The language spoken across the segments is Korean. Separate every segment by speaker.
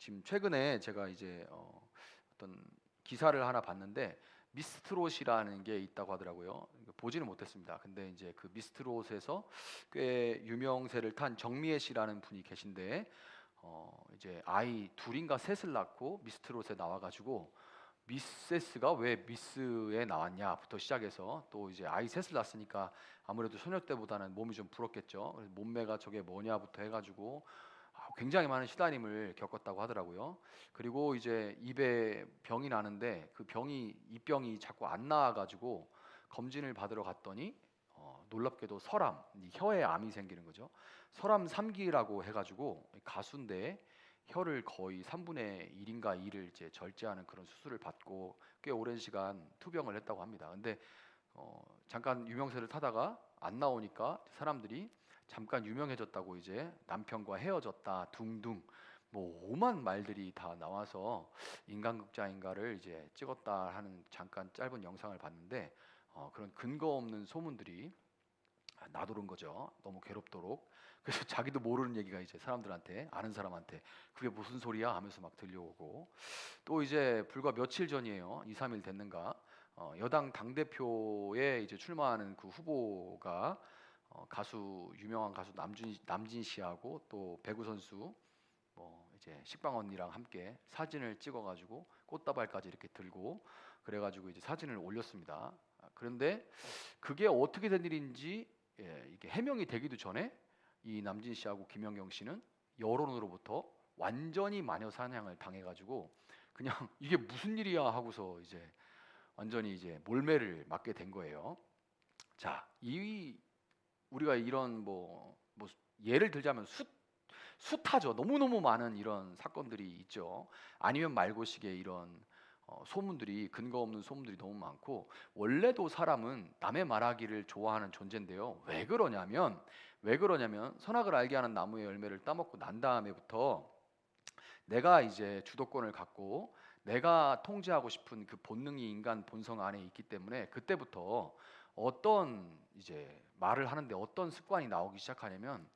Speaker 1: 지금 최근에 제가 이제 어떤 기사를 하나 봤는데 미스트롯이라는 게 있다고 하더라고요. 보지는 못했습니다. 근데 이제 그 미스트롯에서 꽤 유명세를 탄 정미애 씨라는 분이 계신데 이제 아이 둘인가 셋을 낳고 미스트롯에 나와가지고 미세스가 왜 미스에 나왔냐부터 시작해서 또 이제 아이 셋을 낳았으니까 아무래도 소녀 때보다는 몸이 좀 불었겠죠. 그래서 몸매가 저게 뭐냐부터 해가지고 굉장히 많은 시달림을 겪었다고 하더라고요. 그리고 이제 입에 병이 나는데 그 병이 입병이 자꾸 안 나와가지고 검진을 받으러 갔더니 놀랍게도 설암, 이 혀에 암이 생기는 거죠. 설암 3기라고 해가지고 가수인데 혀를 거의 3분의 1인가 2를 이제 절제하는 그런 수술을 받고 꽤 오랜 시간 투병을 했다고 합니다. 근데 잠깐 유명세를 타다가 안 나오니까 사람들이 잠깐 유명해졌다고 이제 남편과 헤어졌다 둥둥 뭐 오만 말들이 다 나와서 인간극장인가를 이제 찍었다 하는 잠깐 짧은 영상을 봤는데 그런 근거 없는 소문들이 나도른 거죠. 너무 괴롭도록. 그래서 자기도 모르는 얘기가 이제 사람들한테 아는 사람한테 그게 무슨 소리야 하면서 막 들려오고 또 이제 불과 며칠 전이에요. 2, 3일 됐는가 여당 당대표에 이제 출마하는 그 후보가 가수 유명한 가수 남진 씨하고 또 배구 선수 뭐 이제 식빵 언니랑 함께 사진을 찍어가지고 꽃다발까지 이렇게 들고 그래가지고 이제 사진을 올렸습니다. 그런데 그게 어떻게 된 일인지 이게 해명이 되기도 전에 이 남진 씨하고 김연경 씨는 여론으로부터 완전히 마녀 사냥을 당해가지고 그냥 이게 무슨 일이야 하고서 이제 완전히 이제 몰매를 맞게 된 거예요. 자, 이 우리가 이런 뭐 예를 들자면 숱하죠. 너무너무 많은 이런 사건들이 있죠. 아니면 말고식의 이런 소문들이 근거 없는 소문들이 너무 많고 원래도 사람은 남의 말하기를 좋아하는 존재인데요. 왜 그러냐면 선악을 알게 하는 나무의 열매를 따먹고 난 다음에부터 내가 이제 주도권을 갖고 내가 통제하고 싶은 그 본능이 인간 본성 안에 있기 때문에 그때부터 어떤 이제 말을 하는데 어떤 습관이 나오기 시작하냐면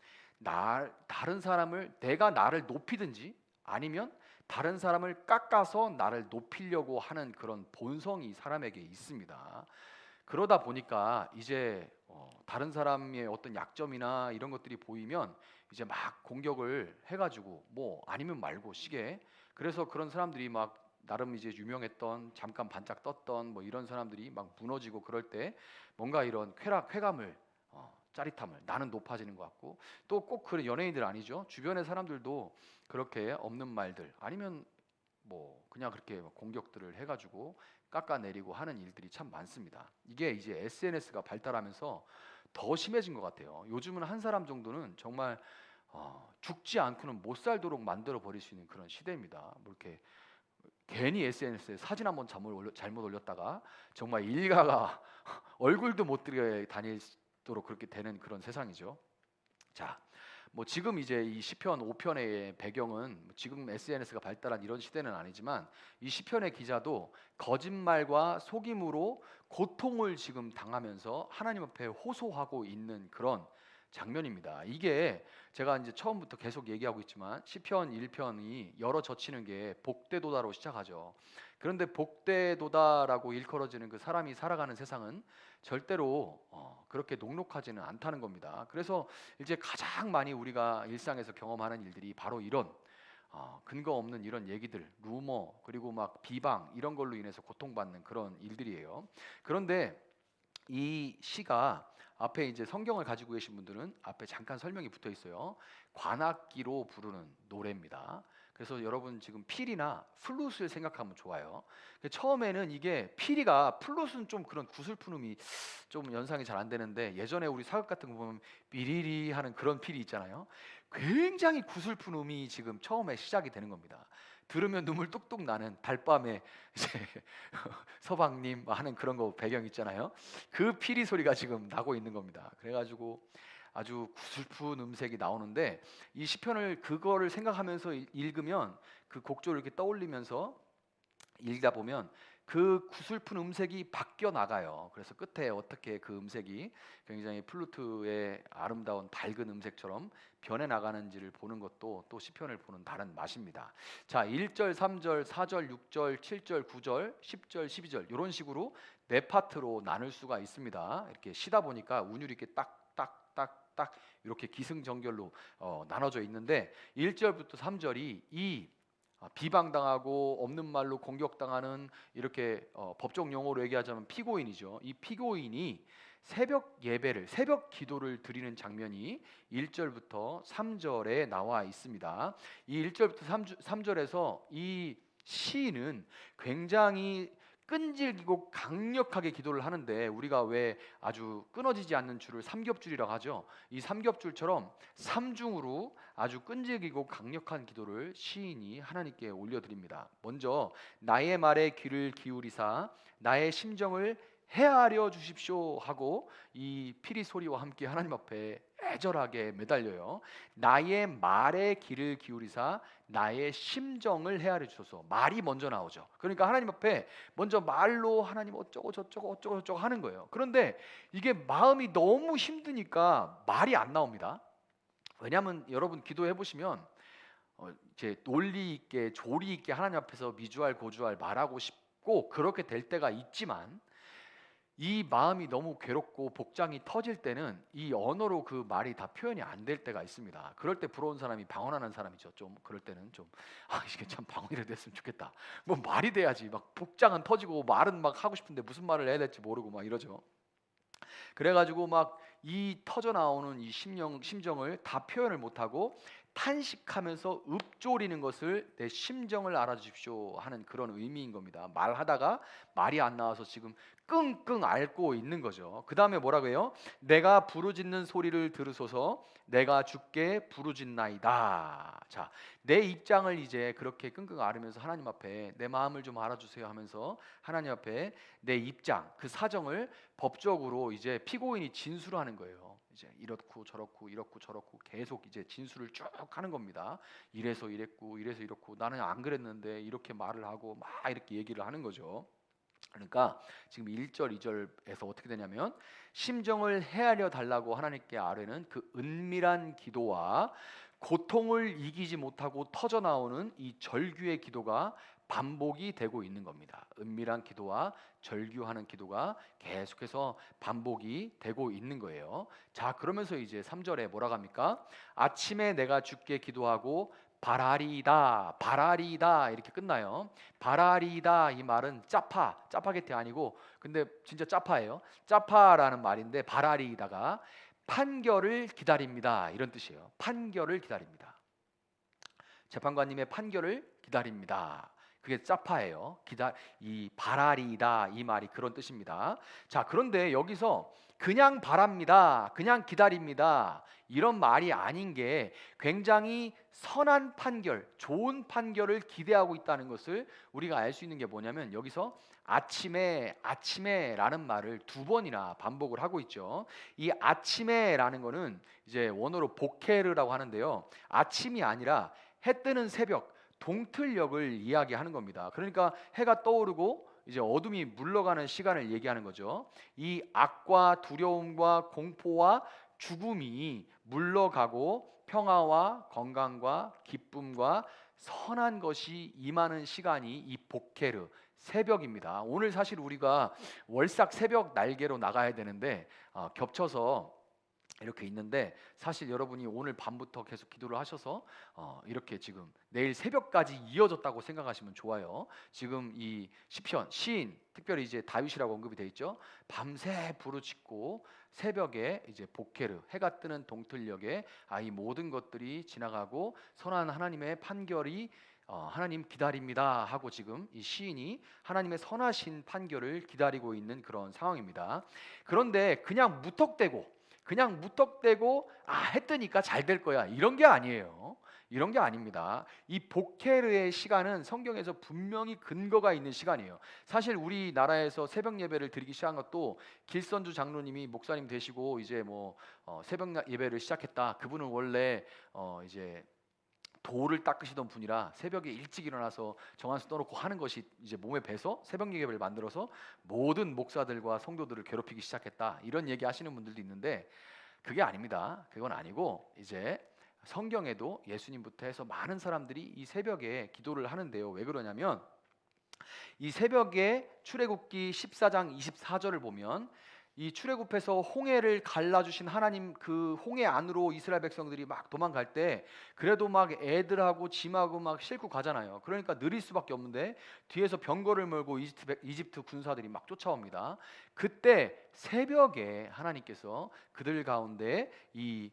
Speaker 1: 다른 사람을 내가 나를 높이든지 아니면 다른 사람을 깎아서 나를 높이려고 하는 그런 본성이 사람에게 있습니다. 그러다 보니까 이제 다른 사람의 어떤 약점이나 이런 것들이 보이면 이제 막 공격을 해가지고 뭐 아니면 말고 시계 그래서 그런 사람들이 막 나름 이제 유명했던 잠깐 반짝 떴던 뭐 이런 사람들이 막 무너지고 그럴 때 뭔가 이런 쾌감을 짜릿함을 나는 높아지는 것 같고 또 꼭 그런 연예인들 아니죠 주변의 사람들도 그렇게 없는 말들 아니면 뭐 그냥 그렇게 공격들을 해가지고 깎아내리고 하는 일들이 참 많습니다. 이게 이제 SNS가 발달하면서 더 심해진 것 같아요. 요즘은 한 사람 정도는 정말 죽지 않고는 못 살도록 만들어 버릴 수 있는 그런 시대입니다. 뭐 이렇게 괜히 SNS에 사진 한번 잘못 올렸다가 정말 일가가 얼굴도 못 들여 다니도록 그렇게 되는 그런 세상이죠. 자, 뭐 지금 이제 이 시편 5편의 배경은 지금 SNS가 발달한 이런 시대는 아니지만 이 시편의 기자도 거짓말과 속임으로 고통을 지금 당하면서 하나님 앞에 호소하고 있는 그런 장면입니다. 이게 제가 이제 처음부터 계속 얘기하고 있지만 시편 1편이 열어 젖히는 게 복되도다로 시작하죠. 그런데 복되도다라고 일컬어지는 그 사람이 살아가는 세상은 절대로 그렇게 녹록하지는 않다는 겁니다. 그래서 이제 가장 많이 우리가 일상에서 경험하는 일들이 바로 이런 근거 없는 이런 얘기들, 루머 그리고 막 비방 이런 걸로 인해서 고통받는 그런 일들이에요. 그런데 이 시가 앞에 이제 성경을 가지고 계신 분들은 앞에 잠깐 설명이 붙어 있어요. 관악기로 부르는 노래입니다. 그래서 여러분 지금 피리나 플룻을 생각하면 좋아요. 처음에는 이게 피리가 플룻은 좀 그런 구슬프음이 좀 연상이 잘 안 되는데 예전에 우리 사극 같은 거 보면 삐리리 하는 그런 피리 있잖아요. 굉장히 구슬픈 음이 지금 처음에 시작이 되는 겁니다. 들으면 눈물 뚝뚝 나는 달밤에 이제 서방님 하는 그런 거 배경 있잖아요. 그 피리 소리가 지금 나고 있는 겁니다. 그래가지고 아주 구슬픈 음색이 나오는데 이 시편을 그거를 생각하면서 읽으면 그 곡조를 이렇게 떠올리면서 읽다 보면 그 구슬픈 음색이 바뀌어 나가요. 그래서 끝에 어떻게 그 음색이 굉장히 플루트의 아름다운 밝은 음색처럼 변해 나가는지를 보는 것도 또 시편을 보는 다른 맛입니다. 자, 1절, 3절, 4절, 6절, 7절, 9절, 10절, 12절 이런 식으로 네 파트로 나눌 수가 있습니다. 이렇게 쉬다 보니까 운율이 이렇게 딱딱딱딱 이렇게 기승전결로 나눠져 있는데 1절부터 3절이 이 비방당하고 없는 말로 공격당하는 이렇게 법적 용어로 얘기하자면 피고인이죠. 이 피고인이 새벽 예배를 새벽 기도를 드리는 장면이 1절부터 3절에 나와 있습니다. 이 1절부터 3절에서 이 시인은 굉장히 끈질기고 강력하게 기도를 하는데 우리가 왜 아주 끊어지지 않는 줄을 삼겹줄이라고 하죠. 이 삼겹줄처럼 삼중으로 아주 끈질기고 강력한 기도를 시인이 하나님께 올려드립니다. 먼저 나의 말에 귀를 기울이사 나의 심정을 헤아려 주십시오 하고 이 피리 소리와 함께 하나님 앞에 애절하게 매달려요. 나의 말에 귀를 기울이사 나의 심정을 헤아려 주소서. 말이 먼저 나오죠. 그러니까 하나님 앞에 먼저 말로 하나님 어쩌고 저쩌고 하는 거예요. 그런데 이게 마음이 너무 힘드니까 말이 안 나옵니다. 왜냐하면 여러분 기도해 보시면 이제 논리 있게 조리 있게 하나님 앞에서 미주알 고주알 말하고 싶고 그렇게 될 때가 있지만 이 마음이 너무 괴롭고 복장이 터질 때는 이 언어로 그 말이 다 표현이 안 될 때가 있습니다. 그럴 때 부러운 사람이 방언하는 사람이죠. 좀 그럴 때는 좀 이게 참 방언이라도 됐으면 좋겠다. 뭐 말이 돼야지. 막 복장은 터지고 말은 막 하고 싶은데 무슨 말을 해야 될지 모르고 막 이러죠. 그래가지고 막 이 터져 나오는 이 심정을 다 표현을 못하고 탄식하면서 읊조리는 것을 내 심정을 알아주십시오 하는 그런 의미인 겁니다. 말하다가 말이 안 나와서 지금 끙끙 앓고 있는 거죠. 그 다음에 뭐라고 해요? 내가 부르짖는 소리를 들으소서 내가 주께 부르짖나이다. 자, 내 입장을 이제 그렇게 끙끙 앓으면서 하나님 앞에 내 마음을 좀 알아주세요 하면서 하나님 앞에 내 입장, 그 사정을 법적으로 이제 피고인이 진술을 하는 거예요. 이제 이렇고 저렇고 이렇고 저렇고 계속 이제 진술을 쭉 하는 겁니다. 이래서 이랬고 이래서 이렇고 나는 안 그랬는데 이렇게 말을 하고 막 이렇게 얘기를 하는 거죠. 그러니까 지금 1절, 2절에서 어떻게 되냐면 심정을 헤아려 달라고 하나님께 아뢰는 그 은밀한 기도와 고통을 이기지 못하고 터져 나오는 이 절규의 기도가 반복이 되고 있는 겁니다. 은밀한 기도와 절규하는 기도가 계속해서 반복이 되고 있는 거예요. 자, 그러면서 이제 3절에 뭐라고 합니까? 아침에 내가 주께 기도하고 바라리다 이렇게 끝나요. 바라리다 이 말은 짜파게티 아니고 근데 진짜 짜파예요. 짜파라는 말인데 바라리다가 판결을 기다립니다 이런 뜻이에요. 판결을 기다립니다. 재판관님의 판결을 기다립니다. 그게 짜파예요. 이 바라리다 이 말이 그런 뜻입니다. 자, 그런데 여기서 그냥 바랍니다, 그냥 기다립니다 이런 말이 아닌 게 굉장히 선한 판결, 좋은 판결을 기대하고 있다는 것을 우리가 알 수 있는 게 뭐냐면 여기서 아침에라는 말을 두 번이나 반복을 하고 있죠. 이 아침에라는 거는 이제 원어로 보케르라고 하는데요. 아침이 아니라 해 뜨는 새벽, 동틀녘을 이야기하는 겁니다. 그러니까 해가 떠오르고 이제 어둠이 물러가는 시간을 얘기하는 거죠. 이 악과 두려움과 공포와 죽음이 물러가고 평화와 건강과 기쁨과 선한 것이 임하는 시간이 이 보케르 새벽입니다. 오늘 사실 우리가 월삭 새벽 날개로 나가야 되는데 겹쳐서 이렇게 있는데 사실 여러분이 오늘 밤부터 계속 기도를 하셔서 이렇게 지금 내일 새벽까지 이어졌다고 생각하시면 좋아요. 지금 이 시편 시인 특별히 이제 다윗이라고 언급이 돼 있죠. 밤새 부르짖고 새벽에 이제 보케르 해가 뜨는 동틀녘에 이 모든 것들이 지나가고 선한 하나님의 판결이 하나님 기다립니다 하고 지금 이 시인이 하나님의 선하신 판결을 기다리고 있는 그런 상황입니다. 그런데 그냥 무턱대고 해 뜨니까 잘 될 거야 이런 게 아니에요. 이런 게 아닙니다. 이 보케르의 시간은 성경에서 분명히 근거가 있는 시간이에요. 사실 우리나라에서 새벽 예배를 드리기 시작한 것도 길선주 장로님이 목사님 되시고 이제 뭐 새벽 예배를 시작했다. 그분은 원래 이제 돌을 닦으시던 분이라 새벽에 일찍 일어나서 정한수 떠놓고 하는 것이 이제 몸에 배서 새벽 예배를 만들어서 모든 목사들과 성도들을 괴롭히기 시작했다 이런 얘기 하시는 분들도 있는데 그게 아닙니다. 그건 아니고 이제 성경에도 예수님부터 해서 많은 사람들이 이 새벽에 기도를 하는데요. 왜 그러냐면 이 새벽에 출애굽기 14장 24절을 보면 이 출애굽해서 홍해를 갈라주신 하나님, 그 홍해 안으로 이스라엘 백성들이 막 도망갈 때 그래도 막 애들하고 짐하고 막 싣고 가잖아요. 그러니까 느릴 수밖에 없는데 뒤에서 병거를 몰고 이집트 군사들이 막 쫓아옵니다. 그때 새벽에 하나님께서 그들 가운데 이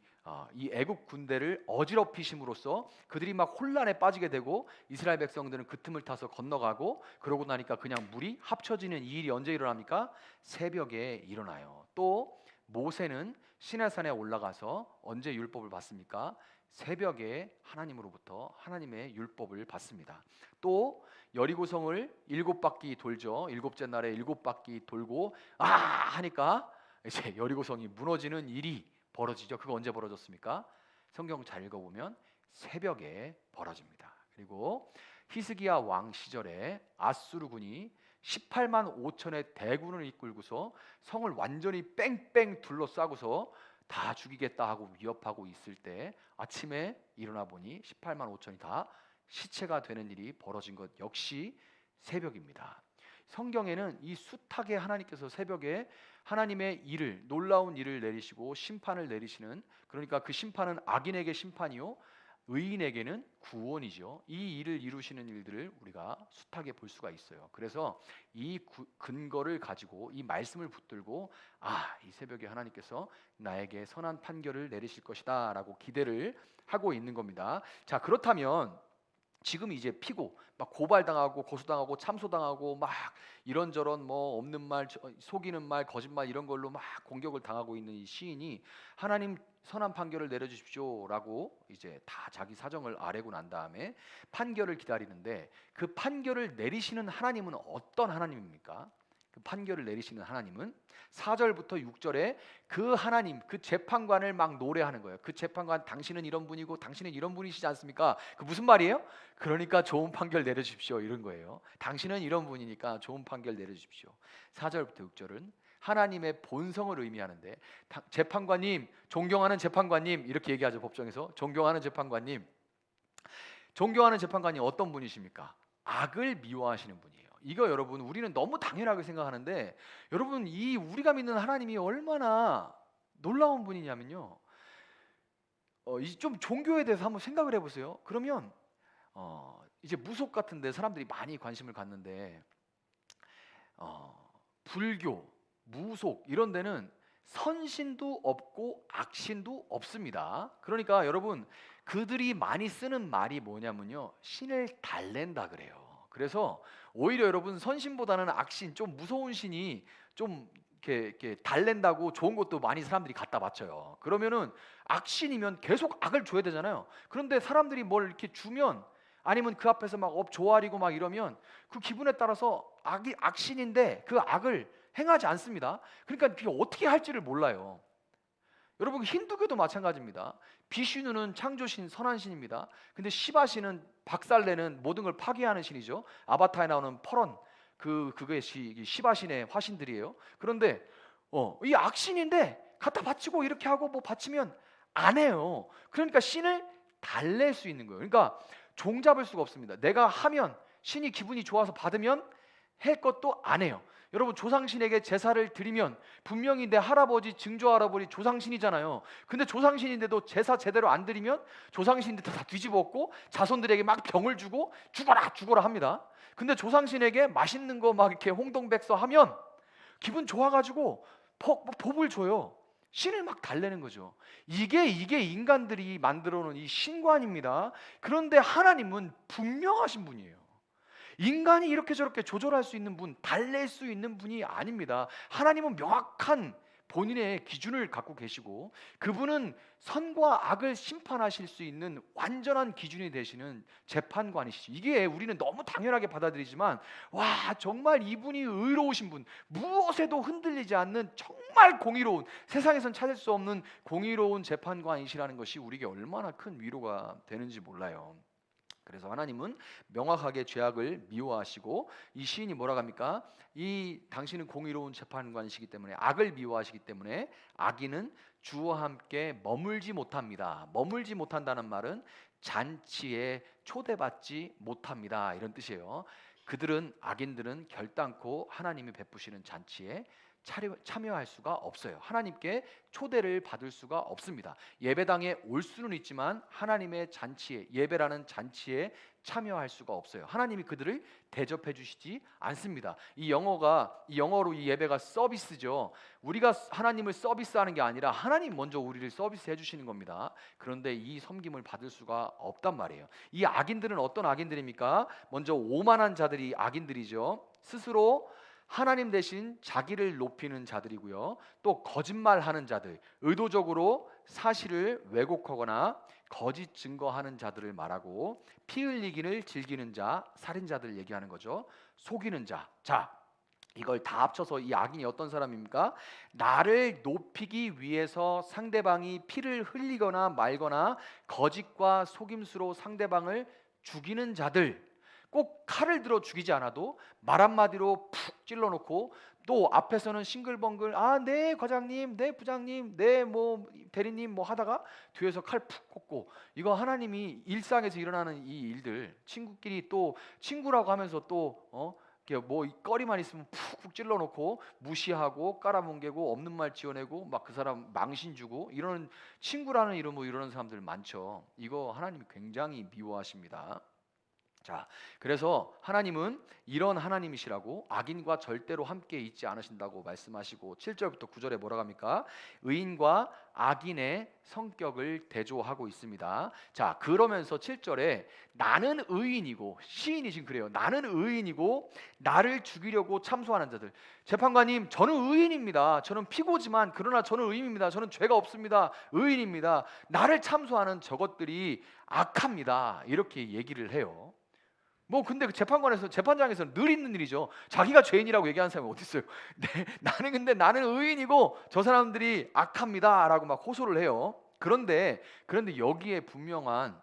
Speaker 1: 애국 군대를 어지럽히심으로써 그들이 막 혼란에 빠지게 되고 이스라엘 백성들은 그 틈을 타서 건너가고, 그러고 나니까 그냥 물이 합쳐지는 이 일이 언제 일어납니까? 새벽에 일어나요. 또 모세는 시내산에 올라가서 언제 율법을 받습니까? 새벽에 하나님으로부터 하나님의 율법을 받습니다. 또 여리고성을 7바퀴 돌죠. 일곱째 날에 7바퀴 돌고 하니까 이제 여리고성이 무너지는 일이 벌어지죠. 그거 언제 벌어졌습니까? 성경 잘 읽어보면 새벽에 벌어집니다. 그리고 히스기야 왕 시절에 아수르군이 18만 5천의 대군을 이끌고서 성을 완전히 뺑뺑 둘러싸고서 다 죽이겠다 하고 위협하고 있을 때 아침에 일어나 보니 18만 5천이 다 시체가 되는 일이 벌어진 것 역시 새벽입니다. 성경에는 이 숱하게 하나님께서 새벽에 하나님의 일을, 놀라운 일을 내리시고 심판을 내리시는, 그러니까 그 심판은 악인에게 심판이요 의인에게는 구원이죠. 이 일을 이루시는 일들을 우리가 숱하게 볼 수가 있어요. 그래서 이 근거를 가지고 이 말씀을 붙들고 이 새벽에 하나님께서 나에게 선한 판결을 내리실 것이다 라고 기대를 하고 있는 겁니다. 자, 그렇다면 지금 이제 피고 막 고발당하고 고소당하고 참소당하고 막 이런저런 뭐 없는 말, 속이는 말, 거짓말 이런 걸로 막 공격을 당하고 있는 이 시인이 하나님 선한 판결을 내려주십시오라고 이제 다 자기 사정을 아뢰고 난 다음에 판결을 기다리는데, 그 판결을 내리시는 하나님은 어떤 하나님입니까? 그 판결을 내리시는 하나님은 4절부터 6절에 그 하나님, 그 재판관을 막 노래하는 거예요. 그 재판관, 당신은 이런 분이고 당신은 이런 분이시지 않습니까? 그 무슨 말이에요? 그러니까 좋은 판결 내려주십시오 이런 거예요. 당신은 이런 분이니까 좋은 판결 내려주십시오. 4절부터 6절은 하나님의 본성을 의미하는데, 재판관님, 존경하는 재판관님 이렇게 얘기하죠. 법정에서 존경하는 재판관님. 존경하는 재판관이 어떤 분이십니까? 악을 미워하시는 분이에요. 이거 여러분 우리는 너무 당연하게 생각하는데, 여러분 이 우리가 믿는 하나님이 얼마나 놀라운 분이냐면요, 좀 종교에 대해서 한번 생각을 해보세요. 그러면 이제 무속 같은데 사람들이 많이 관심을 갖는데 불교, 무속 이런 데는 선신도 없고 악신도 없습니다. 그러니까 여러분 그들이 많이 쓰는 말이 뭐냐면요, 신을 달랜다 그래요. 그래서 오히려 여러분 선신보다는 악신, 좀 무서운 신이 좀 이렇게 달랜다고 좋은 것도 많이 사람들이 갖다 바쳐요. 그러면은 악신이면 계속 악을 줘야 되잖아요. 그런데 사람들이 뭘 이렇게 주면, 아니면 그 앞에서 막 조아리고 막 이러면 그 기분에 따라서 악신인데 그 악을 행하지 않습니다. 그러니까 그게 어떻게 할지를 몰라요. 여러분 힌두교도 마찬가지입니다. 비슈누는 창조신, 선한 신입니다. 근데 시바신은 박살내는 모든 걸 파괴하는 신이죠. 아바타에 나오는 퍼런, 그게 시바신의 화신들이에요. 그런데 이 악신인데 갖다 바치고 이렇게 하고 뭐 바치면 안 해요. 그러니까 신을 달랠 수 있는 거예요. 그러니까 종잡을 수가 없습니다. 내가 하면 신이 기분이 좋아서 받으면 할 것도 안 해요. 여러분 조상신에게 제사를 드리면 분명히 내 할아버지, 증조할아버지 조상신이잖아요. 근데 조상신인데도 제사 제대로 안 드리면 조상신인데 다 뒤집어 엎고 자손들에게 막 병을 주고 죽어라 합니다. 근데 조상신에게 맛있는 거 막 이렇게 홍동백서 하면 기분 좋아가지고 복을 줘요. 신을 막 달래는 거죠. 이게 인간들이 만들어 놓은 이 신관입니다. 그런데 하나님은 분명하신 분이에요. 인간이 이렇게 저렇게 조절할 수 있는 분, 달랠 수 있는 분이 아닙니다. 하나님은 명확한 본인의 기준을 갖고 계시고, 그분은 선과 악을 심판하실 수 있는 완전한 기준이 되시는 재판관이시죠. 이게 우리는 너무 당연하게 받아들이지만, 와, 정말 이분이 의로우신 분, 무엇에도 흔들리지 않는 정말 공의로운, 세상에선 찾을 수 없는 공의로운 재판관이시라는 것이 우리에게 얼마나 큰 위로가 되는지 몰라요. 그래서 하나님은 명확하게 죄악을 미워하시고, 이 시인이 뭐라고 합니까? 이 당신은 공의로운 재판관이시기 때문에, 악을 미워하시기 때문에 악인은 주와 함께 머물지 못합니다. 머물지 못한다는 말은 잔치에 초대받지 못합니다, 이런 뜻이에요. 악인들은 결단코 하나님이 베푸시는 잔치에 참여할 수가 없어요. 하나님께 초대를 받을 수가 없습니다. 예배당에 올 수는 있지만 하나님의 잔치에, 예배라는 잔치에 참여할 수가 없어요. 하나님이 그들을 대접해 주시지 않습니다. 이 영어로 이 예배가 서비스죠. 우리가 하나님을 서비스하는 게 아니라 하나님 먼저 우리를 서비스해 주시는 겁니다. 그런데 이 섬김을 받을 수가 없단 말이에요. 이 악인들은 어떤 악인들입니까? 먼저 오만한 자들이 악인들이죠. 스스로 하나님 대신 자기를 높이는 자들이고요. 또 거짓말하는 자들, 의도적으로 사실을 왜곡하거나 거짓 증거하는 자들을 말하고, 피 흘리기를 즐기는 자, 살인자들 얘기하는 거죠. 속이는 자. 자, 이걸 다 합쳐서 이 악인이 어떤 사람입니까? 나를 높이기 위해서 상대방이 피를 흘리거나 말거나 거짓과 속임수로 상대방을 죽이는 자들, 꼭 칼을 들어 죽이지 않아도 말 한마디로 푹 찔러놓고, 또 앞에서는 싱글벙글 네 과장님, 네 부장님, 네 뭐 대리님 뭐 하다가 뒤에서 칼 푹 꽂고, 이거 하나님이 일상에서 일어나는 이 일들, 친구끼리 또 친구라고 하면서 또 이렇게 뭐 거리만 있으면 푹푹 찔러놓고 무시하고 깔아뭉개고 없는 말 지어내고 막 그 사람 망신 주고 이러는, 친구라는 이름으로 이러는 사람들 많죠. 이거 하나님이 굉장히 미워하십니다. 자, 그래서 하나님은 이런 하나님이시라고, 악인과 절대로 함께 있지 않으신다고 말씀하시고, 7절부터 9절에 뭐라고 합니까? 의인과 악인의 성격을 대조하고 있습니다. 자, 그러면서 7절에 나는 의인이고, 시인이 지금 그래요. 나는 의인이고 나를 죽이려고 참소하는 자들. 재판관님, 저는 의인입니다. 저는 피고지만 그러나 저는 의인입니다. 저는 죄가 없습니다. 의인입니다. 나를 참소하는 저것들이 악합니다. 이렇게 얘기를 해요. 근데 그 재판장에서 늘 있는 일이죠. 자기가 죄인이라고 얘기하는 사람이 어디 있어요? 나는 의인이고 저 사람들이 악합니다라고 막 호소를 해요. 그런데 여기에 분명한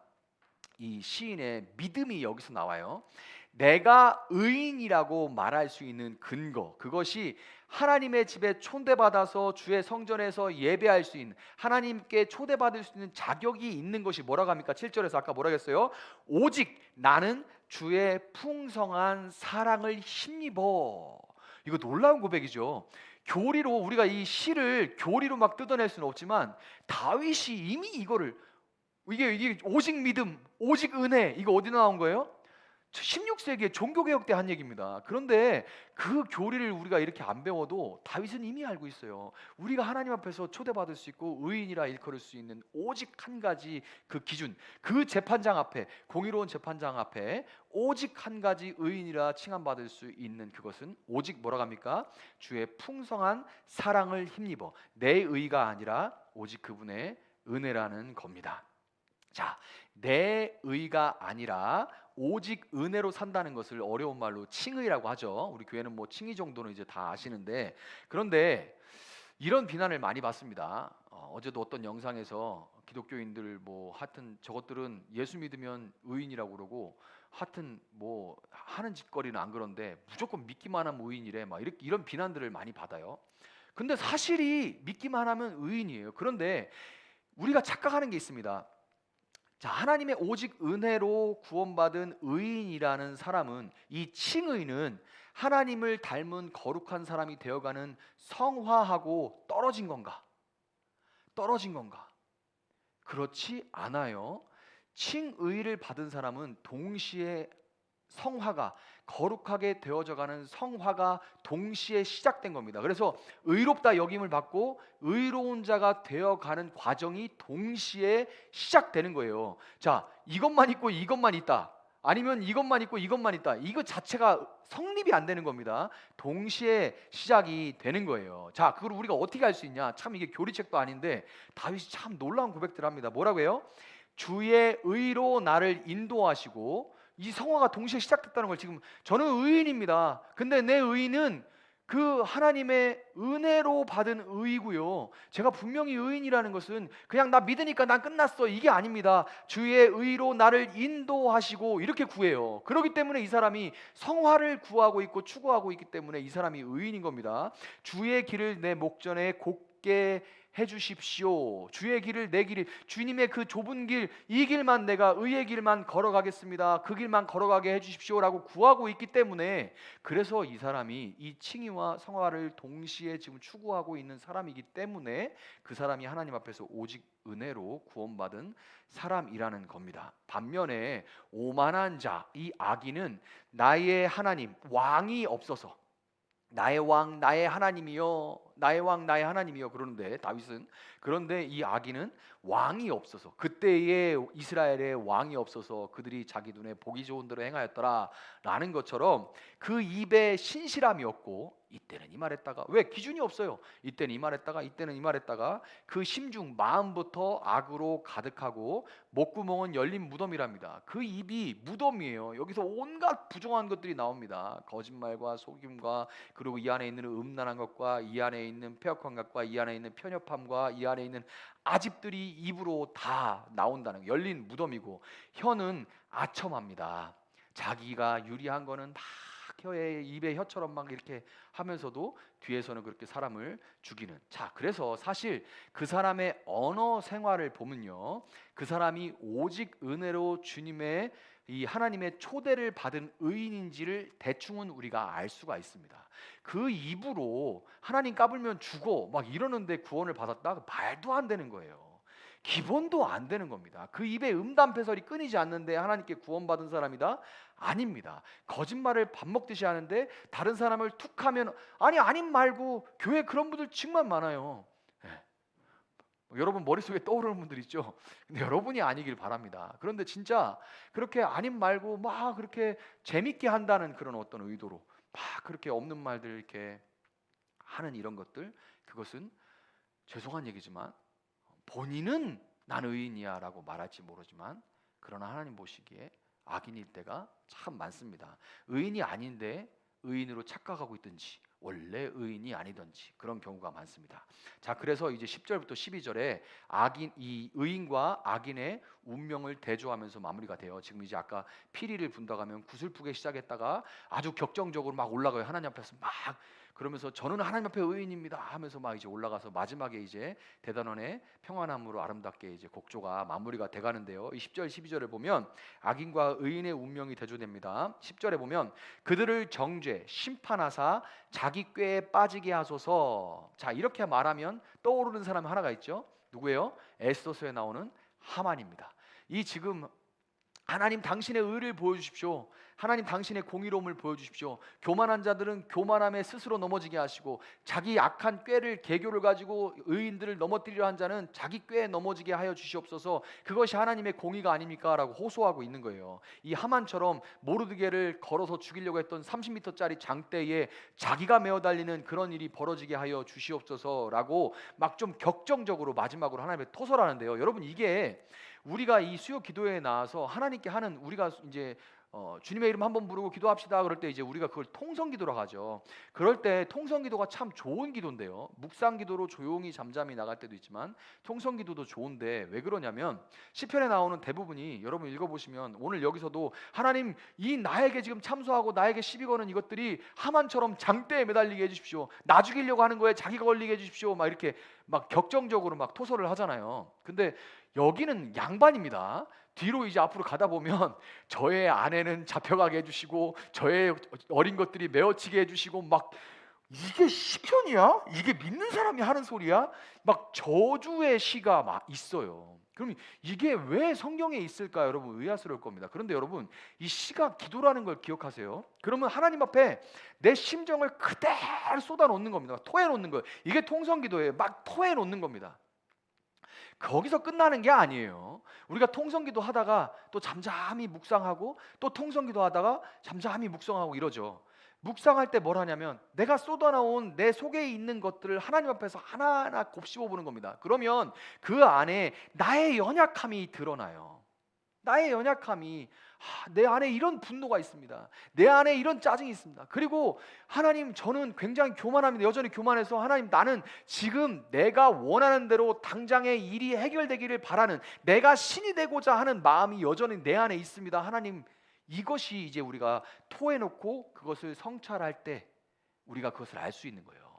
Speaker 1: 이 시인의 믿음이 여기서 나와요. 내가 의인이라고 말할 수 있는 근거, 그것이 하나님의 집에 초대받아서 주의 성전에서 예배할 수 있는, 하나님께 초대받을 수 있는 자격이 있는 것이 뭐라고 합니까? 7절에서 아까 뭐라고 했어요? 오직 나는 주의 풍성한 사랑을 힘입어. 이거 놀라운 고백이죠. 교리로 우리가 이 시를 교리로 막 뜯어낼 수는 없지만, 다윗이 이미 이게 오직 믿음, 오직 은혜, 이거 어디 나온 거예요? 16세기에 종교개혁 때 한 얘기입니다. 그런데 그 교리를 우리가 이렇게 안 배워도 다윗은 이미 알고 있어요. 우리가 하나님 앞에서 초대받을 수 있고 의인이라 일컬을 수 있는 오직 한 가지 그 기준, 그 재판장 앞에, 공의로운 재판장 앞에 오직 한 가지 의인이라 칭함받을 수 있는 그것은 오직 뭐라고 합니까? 주의 풍성한 사랑을 힘입어. 내 의가 아니라 오직 그분의 은혜라는 겁니다. 자, 내 의가 아니라 오직 은혜로 산다는 것을 어려운 말로 칭의라고 하죠. 우리 교회는 뭐 칭의 정도는 이제 다 아시는데, 그런데 이런 비난을 많이 받습니다. 어제도 어떤 영상에서 기독교인들 하여튼 저것들은 예수 믿으면 의인이라고 그러고, 하여튼 뭐 하는 짓거리는 안 그런데 무조건 믿기만 하면 의인이래, 막 이런 비난들을 많이 받아요. 근데 사실이 믿기만 하면 의인이에요. 그런데 우리가 착각하는 게 있습니다. 자, 하나님의 오직 은혜로 구원받은 의인이라는 사람은, 이 칭의는 하나님을 닮은 거룩한 사람이 되어가는 성화하고 떨어진 건가? 그렇지 않아요. 칭의를 받은 사람은 동시에 성화가, 거룩하게 되어져가는 성화가 동시에 시작된 겁니다. 그래서 의롭다 여김을 받고 의로운 자가 되어가는 과정이 동시에 시작되는 거예요. 자, 이것만 있고 이것만 있다, 아니면 이것만 있고 이것만 있다, 이거 자체가 성립이 안 되는 겁니다. 동시에 시작이 되는 거예요. 자, 그걸 우리가 어떻게 알 수 있냐? 참 이게 교리책도 아닌데 다윗이 참 놀라운 고백들을 합니다. 뭐라고 해요? 주의 의로 나를 인도하시고, 이 성화가 동시에 시작됐다는 걸, 지금 저는 의인입니다. 근데 내 의인은 그 하나님의 은혜로 받은 의이고요. 제가 분명히 의인이라는 것은 그냥 나 믿으니까 난 끝났어 이게 아닙니다. 주의 의로 나를 인도하시고 이렇게 구해요. 그렇기 때문에 이 사람이 성화를 구하고 있고 추구하고 있기 때문에 이 사람이 의인인 겁니다. 주의 길을 내 목전에 곱게 해주십시오. 주의 길을 내 길이, 주님의 그 좁은 길, 이 길만 내가 의의 길만 걸어가겠습니다. 그 길만 걸어가게 해주십시오라고 구하고 있기 때문에, 그래서 이 사람이 이 칭의와 성화를 동시에 지금 추구하고 있는 사람이기 때문에 그 사람이 하나님 앞에서 오직 은혜로 구원받은 사람이라는 겁니다. 반면에 오만한 자, 이 악인은 나의 하나님, 왕이 없어서 나의 왕 나의 하나님이요, 나의 왕 나의 하나님이요. 그러는데 다윗은, 그런데 이 악인은 왕이 없어서, 그때의 이스라엘의 왕이 없어서 그들이 자기 눈에 보기 좋은 대로 행하였더라 라는 것처럼 그 입에 신실함이 없고, 이때는 이 말했다가, 왜 기준이 없어요. 이때는 이 말했다가 이때는 이 말했다가 그 심중 마음부터 악으로 가득하고 목구멍은 열린 무덤이랍니다. 그 입이 무덤이에요. 여기서 온갖 부정한 것들이 나옵니다. 거짓말과 속임과, 그리고 이 안에 있는 음란한 것과, 이 안에 있는 패역한 것과, 이 안에 있는 편협함과, 이 안에 있는 아집들이 입으로 다 나온다는, 열린 무덤이고, 혀는 아첨합니다. 자기가 유리한 거는 막 혀에, 입에 혀처럼 막 이렇게 하면서도 뒤에서는 그렇게 사람을 죽이는. 자, 그래서 사실 그 사람의 언어 생활을 보면요, 그 사람이 오직 은혜로 주님의 이 하나님의 초대를 받은 의인인지를 대충은 우리가 알 수가 있습니다. 그 입으로 하나님 까불면 죽어 막 이러는데 구원을 받았다? 말도 안 되는 거예요. 기본도 안 되는 겁니다. 그 입에 음담패설이 끊이지 않는데 하나님께 구원받은 사람이다? 아닙니다. 거짓말을 밥 먹듯이 하는데 다른 사람을 툭 하면 아니 아님 말고, 교회 그런 분들 정말 많아요. 예. 여러분 머릿속에 떠오르는 분들 있죠? 근데 여러분이 아니길 바랍니다. 그런데 진짜 그렇게 아님 말고 막 그렇게 재밌게 한다는 그런 어떤 의도로 막 그렇게 없는 말들 이렇게 하는 이런 것들, 그것은 죄송한 얘기지만 본인은 난 의인이야 라고 말할지 모르지만, 그러나 하나님 보시기에 악인일 때가 참 많습니다. 의인이 아닌데 의인으로 착각하고 있든지 원래 의인이 아니든지 그런 경우가 많습니다. 자, 그래서 이제 10절부터 12절에 악인, 이 의인과 악인의 운명을 대조하면서 마무리가 돼요. 지금 이제 아까 피리를 분다고 하면 구슬프게 시작했다가 아주 격정적으로 막 올라가요. 하나님 앞에서 막 그러면서 저는 하나님 앞에 의인입니다 하면서 막 이제 올라가서 마지막에 이제 대단원의 평안함으로 아름답게 이제 곡조가 마무리가 돼가는데요. 이 10절 12절을 보면 악인과 의인의 운명이 대조됩니다. 10절에 보면 그들을 정죄 심판하사 자기 꾀에 빠지게 하소서. 자, 이렇게 말하면 떠오르는 사람이 하나가 있죠. 누구예요? 에스더서에 나오는 하만입니다. 이 지금 하나님 당신의 의를 보여주십시오. 하나님 당신의 공의로움을 보여주십시오. 교만한 자들은 교만함에 스스로 넘어지게 하시고, 자기 악한 꾀를 계교를 가지고 의인들을 넘어뜨리려 한 자는 자기 꾀에 넘어지게 하여 주시옵소서. 그것이 하나님의 공의가 아닙니까? 라고 호소하고 있는 거예요. 이 하만처럼 모르드게를 걸어서 죽이려고 했던 30m짜리 장대에 자기가 메어 달리는 그런 일이 벌어지게 하여 주시옵소서라고 막 좀 격정적으로 마지막으로 하나님의 토설하는데요. 여러분, 이게 우리가 이 수요 기도회에 나와서 하나님께 하는, 우리가 이제 주님의 이름 한번 부르고 기도합시다 그럴 때 이제 우리가 그걸 통성기도라고 하죠. 그럴 때 통성기도가 참 좋은 기도인데요, 묵상기도로 조용히 잠잠히 나갈 때도 있지만 통성기도도 좋은데, 왜 그러냐면 시편에 나오는 대부분이, 여러분 읽어보시면 오늘 여기서도 하나님 이 나에게 지금 참소하고 나에게 시비 거는 이것들이 하만처럼 장대에 매달리게 해주십시오, 나 죽이려고 하는 거에 자기가 걸리게 해주십시오, 막 이렇게 막 격정적으로 막 토설을 하잖아요. 근데 여기는 양반입니다. 뒤로 이제 앞으로 가다 보면 저의 아내는 잡혀가게 해주시고 저의 어린 것들이 메어치게 해주시고, 막 이게 시편이야? 이게 믿는 사람이 하는 소리야? 막 저주의 시가 막 있어요. 그럼 이게 왜 성경에 있을까? 여러분 의아스러울 겁니다. 그런데 여러분, 이 시가 기도라는 걸 기억하세요. 그러면 하나님 앞에 내 심정을 그대로 쏟아놓는 겁니다. 토해놓는 거예요. 이게 통성기도예요. 막 토해놓는 겁니다. 거기서 끝나는 게 아니에요. 우리가 통성기도 하다가 또 잠잠히 묵상하고, 또 통성기도 하다가 잠잠히 묵상하고 이러죠. 묵상할 때 뭘 하냐면 내가 쏟아나온 내 속에 있는 것들을 하나님 앞에서 하나하나 곱씹어 보는 겁니다. 그러면 그 안에 나의 연약함이 드러나요. 나의 연약함이, 내 안에 이런 분노가 있습니다. 내 안에 이런 짜증이 있습니다. 그리고 하나님, 저는 굉장히 교만합니다. 여전히 교만해서 하나님, 나는 지금 내가 원하는 대로 당장의 일이 해결되기를 바라는, 내가 신이 되고자 하는 마음이 여전히 내 안에 있습니다. 하나님, 이것이 이제 우리가 토해놓고 그것을 성찰할 때 우리가 그것을 알 수 있는 거예요.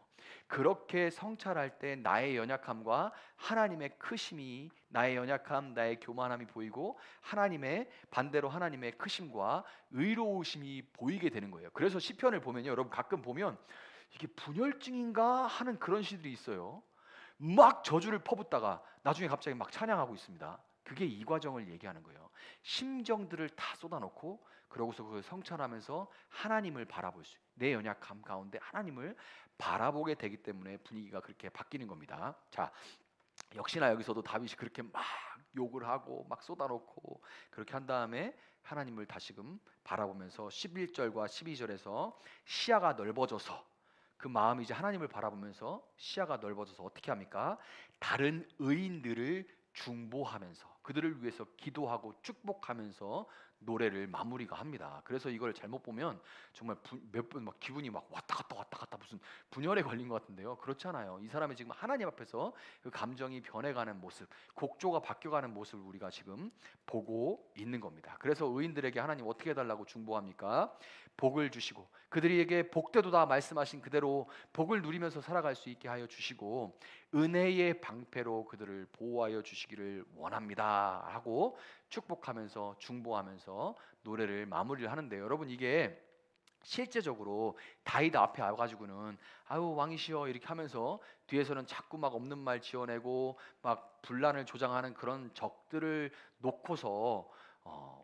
Speaker 1: 그렇게 성찰할 때 나의 연약함과 하나님의 크심이, 나의 연약함, 나의 교만함이 보이고 하나님의 반대로 하나님의 크심과 의로우심이 보이게 되는 거예요. 그래서 시편을 보면요, 여러분 가끔 보면 이게 분열증인가 하는 그런 시들이 있어요. 막 저주를 퍼붓다가 나중에 갑자기 막 찬양하고 있습니다. 그게 이 과정을 얘기하는 거예요. 심정들을 다 쏟아놓고 그러고서 그걸 성찰하면서 하나님을 바라볼 수, 내 연약함 가운데 하나님을 바라보게 되기 때문에 분위기가 그렇게 바뀌는 겁니다. 자, 역시나 여기서도 다윗이 그렇게 막 욕을 하고 막 쏟아놓고 그렇게 한 다음에 하나님을 다시금 바라보면서 11절과 12절에서 시야가 넓어져서, 그 마음이 이제 하나님을 바라보면서 시야가 넓어져서 어떻게 합니까? 다른 의인들을 중보하면서 그들을 위해서 기도하고 축복하면서 노래를 마무리가 합니다. 그래서 이걸 잘못 보면 정말 몇 번 막 기분이 막 왔다 갔다 무슨 분열에 걸린 것 같은데요. 그렇지 않아요. 이 사람이 지금 하나님 앞에서 그 감정이 변해가는 모습, 곡조가 바뀌어가는 모습을 우리가 지금 보고 있는 겁니다. 그래서 의인들에게 하나님 어떻게 해달라고 중보합니까? 복을 주시고 그들에게 복되도다 말씀하신 그대로 복을 누리면서 살아갈 수 있게 하여 주시고 은혜의 방패로 그들을 보호하여 주시기를 원합니다 하고 축복하면서 중보하면서 노래를 마무리를 하는데, 여러분 이게 실제적으로 다윗 앞에 와가지고는 아유 왕이시여 이렇게 하면서 뒤에서는 자꾸 막 없는 말 지어내고 막 분란을 조장하는 그런 적들을 놓고서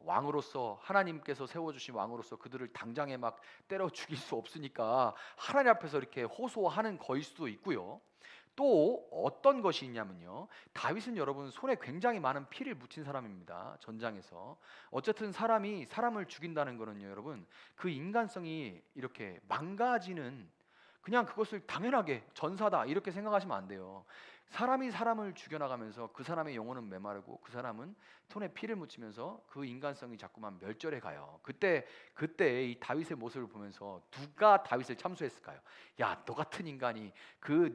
Speaker 1: 왕으로서, 하나님께서 세워주신 왕으로서 그들을 당장에 막 때려 죽일 수 없으니까 하나님 앞에서 이렇게 호소하는 거일 수도 있고요. 또 어떤 것이 있냐면요, 다윗은 여러분 손에 굉장히 많은 피를 묻힌 사람입니다. 전장에서. 어쨌든 사람이 사람을 죽인다는 거는요, 여러분 그 인간성이 이렇게 망가지는, 그냥 그것을 당연하게 전사다 이렇게 생각하시면 안 돼요. 사람이 사람을 죽여나가면서 그 사람의 영혼은 메마르고 그 사람은 손에 피를 묻히면서 그 인간성이 자꾸만 멸절해 가요. 그때 이 다윗의 모습을 보면서 누가 다윗을 참소했을까요? 야, 너 같은 인간이,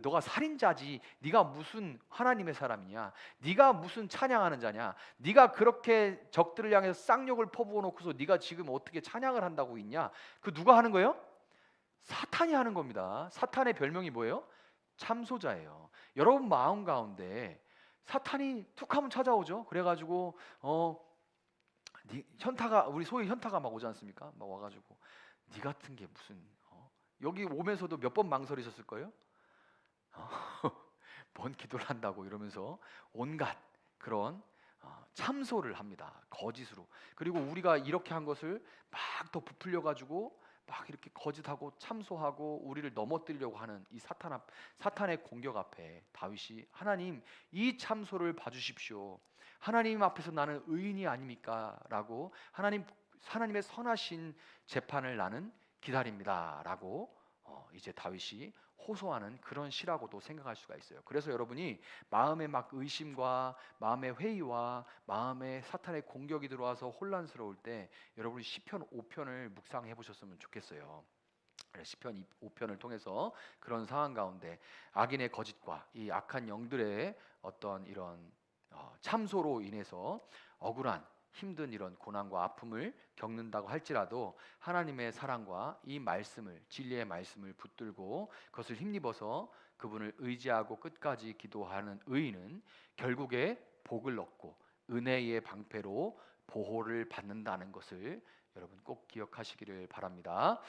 Speaker 1: 너가 살인자지, 네가 무슨 하나님의 사람이냐, 네가 무슨 찬양하는 자냐, 네가 그렇게 적들을 향해서 쌍욕을 퍼부어 놓고서 네가 지금 어떻게 찬양을 한다고 있냐. 그 누가 하는 거예요? 사탄이 하는 겁니다. 사탄의 별명이 뭐예요? 참소자예요. 여러분 마음 가운데 사탄이 툭 하면 찾아오죠. 그래가지고 현타가, 우리 소위 현타가 막 오지 않습니까? 막 와가지고 네 같은 게 무슨, 여기 오면서도 몇 번 망설이셨을 거예요. 어, 뭔 기도를 한다고 이러면서 온갖 그런 참소를 합니다. 거짓으로. 그리고 우리가 이렇게 한 것을 막 더 부풀려 가지고 막 이렇게 거짓하고 참소하고 우리를 넘어뜨리려고 하는 이 사탄의 공격 앞에 다윗이 하나님 이 참소를 봐주십시오. 하나님 앞에서 나는 의인이 아닙니까? 라고 하나님의 선하신 재판을 나는 기다립니다라고 이제 다윗이 호소하는 그런 시라고도 생각할 수가 있어요. 그래서 여러분이 마음에 막 의심과 마음의 회의와 마음에 사탄의 공격이 들어와서 혼란스러울 때 여러분이 시편 5편을 묵상해 보셨으면 좋겠어요. 시편 5편을 통해서 그런 상황 가운데 악인의 거짓과 이 악한 영들의 어떤 이런 참소로 인해서 억울한 힘든 이런 고난과 아픔을 겪는다고 할지라도 하나님의 사랑과 이 말씀을, 진리의 말씀을 붙들고 그것을 힘입어서 그분을 의지하고 끝까지 기도하는 의인은 결국에 복을 얻고 은혜의 방패로 보호를 받는다는 것을 여러분 꼭 기억하시기를 바랍니다.